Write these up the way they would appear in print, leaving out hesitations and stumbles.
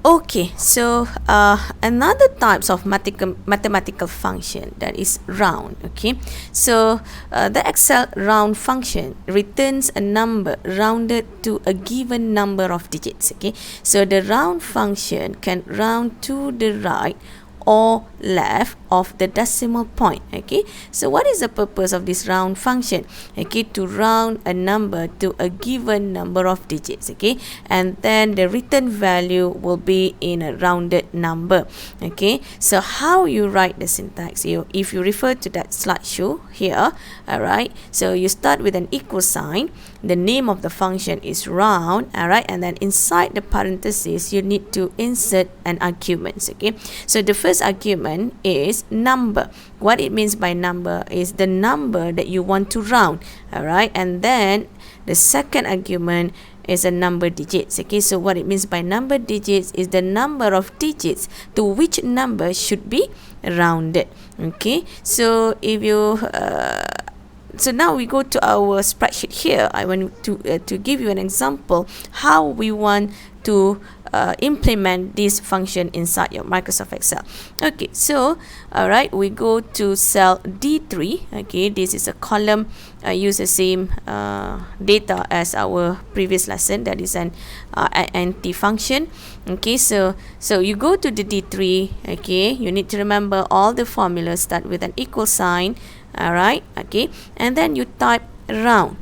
Okay, so another types of mathematical function that is round. Okay, so the Excel round function returns a number rounded to a given number of digits. Okay, so the round function can round to the right or left of the decimal point. Okay, so what is the purpose of this round function? Okay, to round a number to a given number of digits. Okay, and then the return value will be in a rounded number. Okay, so how you write the syntax? If you refer to that slideshow here, all right, so you start with an equal sign. The name of the function is round, all right, and then inside the parentheses you need to insert an argument. Okay, so the first argument is number. What it means by number is the number that you want to round, all right, and then the second argument is a number digits. Okay, so what it means by number digits is the number of digits to which number should be rounded. Okay, so if you so now we go to our spreadsheet here. I want to give you an example how we want to implement this function inside your Microsoft Excel. Okay, so all right, we go to cell D3. Okay, this is a column. Use the same data as our previous lesson. That is an NT function. Okay, so you go to the D3. Okay, you need to remember all the formulas start with an equal sign. All right, okay, and then you type round.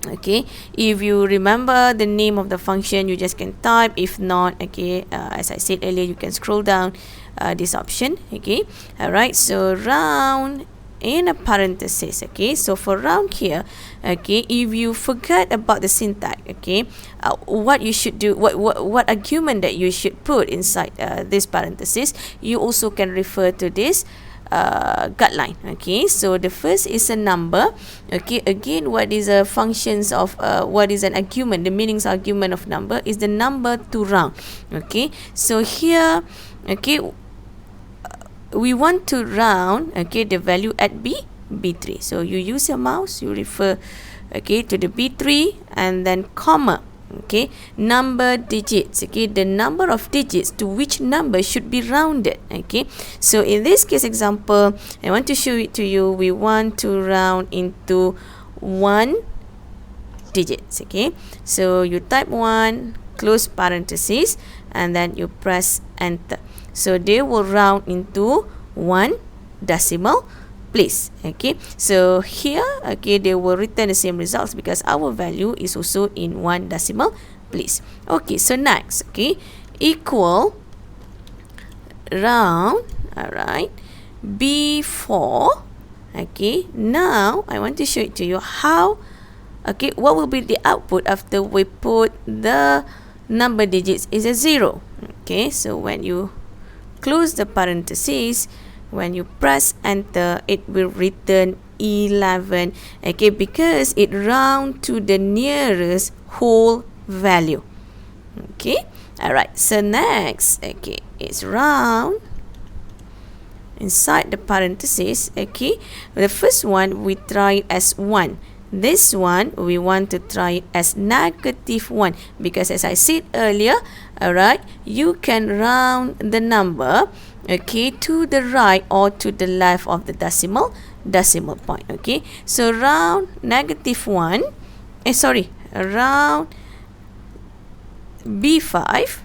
Okay, if you remember the name of the function, you just can type. If not, okay, as I said earlier, you can scroll down this option. Okay, all right, so round in a parenthesis. Okay, so for round here, okay, if you forget about the syntax, okay, what you should do, what argument that you should put inside this parenthesis, you also can refer to this guideline. Okay, so the first is a number. Okay, again, what is a functions of what is an argument? The meanings argument of number is the number to round. Okay, so here, okay, we want to round, okay, the value at B3. So you use your mouse, you refer, okay, to the B3 and then comma. Okay, number digits. Okay, the number of digits to which number should be rounded. Okay, so in this case example, I want to show it to you. We want to round into 1 digits. Okay, so you type 1, close parenthesis, and then you press enter. So they will round into 1 decimal place. Okay, so here, okay, they will return the same results because our value is also in 1 decimal place. Okay, so next, okay, equal round, all right, B4. Okay, now I want to show it to you how, okay, what will be the output after we put the number digits is a 0. Okay, so when you close the parentheses, when you press enter, it will return 11. Okay, because it round to the nearest whole value. Okay, all right, so next, okay, it's round inside the parentheses. Okay, the first one we try as 1. This one we want to try as -1 because as I said earlier, all right, you can round the number, okay, to the right or to the left of the decimal point. Okay, so round -1, round B5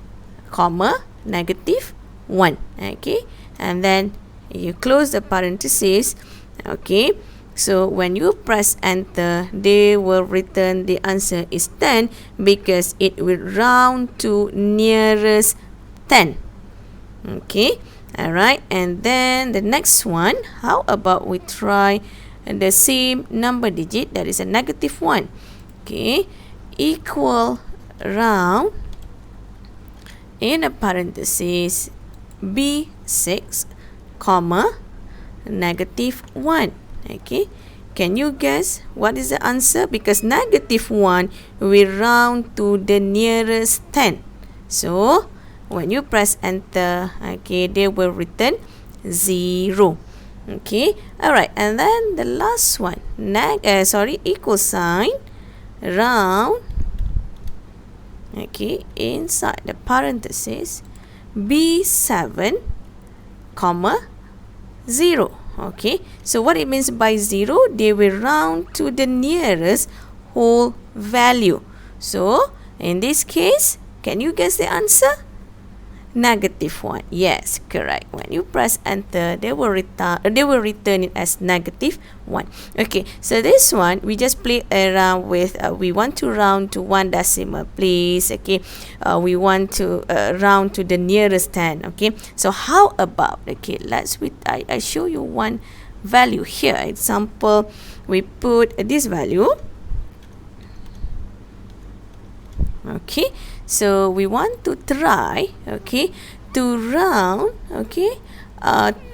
comma -1. Okay, and then you close the parentheses. Okay, so when you press enter, they will return the answer is 10 because it will round to nearest 10. Okay, all right, and then the next one, how about we try the same number digit, that is a -1. Okay, equal round in a parenthesis B6 comma -1. Okay, can you guess what is the answer? Because -1 we round to the nearest 10. So when you press enter, okay, they will return 0. Okay, all right, and then the last one, equal sign round, okay, inside the parenthesis, B7, comma 0. Okay, so what it means by 0, they will round to the nearest whole value. So in this case, can you guess the answer? -1. Yes, correct. When you press enter, they will return it as -1. Okay, so this one we just play around with. We want to round to 1 decimal place. Okay, we want to round to the nearest 10. Okay, so how about, okay, I show you one value here. Example, we put this value. Okay, so we want to try, okay, to round, okay,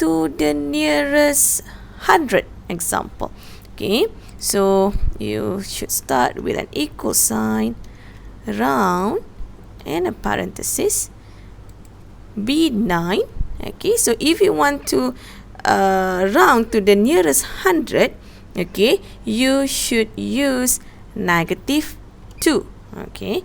to the nearest 100. Example, okay, so you should start with an equal sign, round, and a parenthesis, B9. Okay, so if you want to round to the nearest 100, okay, you should use -2. Okay,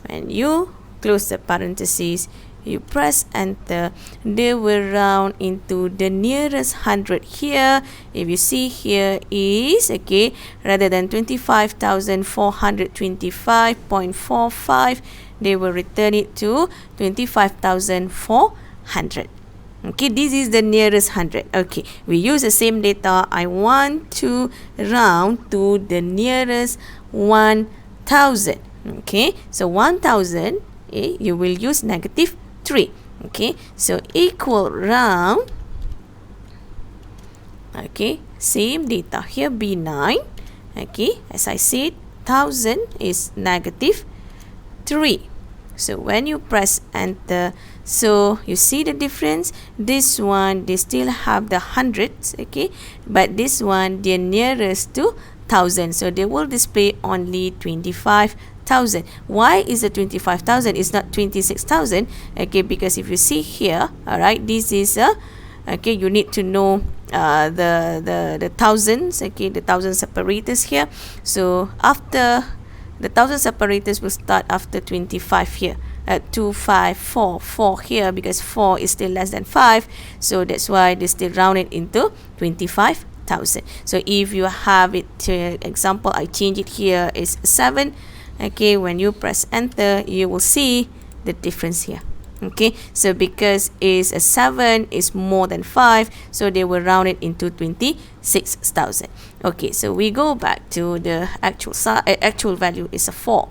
when you close the parentheses, you press enter, they will round into the nearest 100 here. If you see here is, okay, rather than 25,425.45, they will return it to 25,400. Okay, this is the nearest 100. Okay, we use the same data. I want to round to the nearest 1,000. Okay, so 1,000, you will use -3. Okay, so equal round. Okay, same data here, B9. Okay, as I said, 1,000 is -3. So when you press enter, so you see the difference. This one, they still have the hundreds, okay, but this one, they're nearest to 1,000, so they will display only 25,000. Why is it 25,000? It's not 26,000. Okay, because if you see here, all right, this is okay, you need to know the thousands. Okay, the thousand separators here. So after the thousand separators will start after 25 here. 2, 5, 4, 4 here, because 4 is still less than 5, so that's why they still round it into 25,000. So if you have it, example, I change it here is 7. Okay, when you press enter, you will see the difference here. Okay, so because is a 7 is more than 5, so they will round it into 26,000. Okay, so we go back to the actual value is a 4.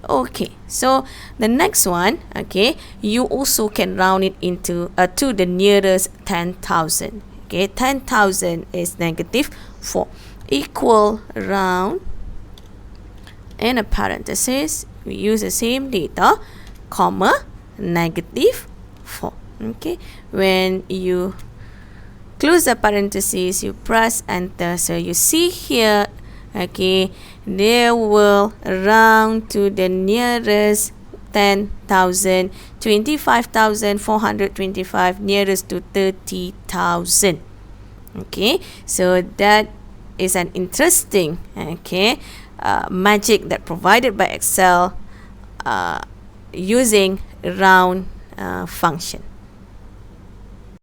Okay, so the next one, okay, you also can round it into to the nearest 10,000. Okay, 10,000 is -4. Equal round, in a parenthesis, we use the same data, comma, -4. Okay, when you close the parenthesis, you press enter, so you see here, okay, they will round to the nearest 10,000, 25,425, nearest to 30,000. Okay, so that is an interesting, okay, magic that provided by Excel using round function.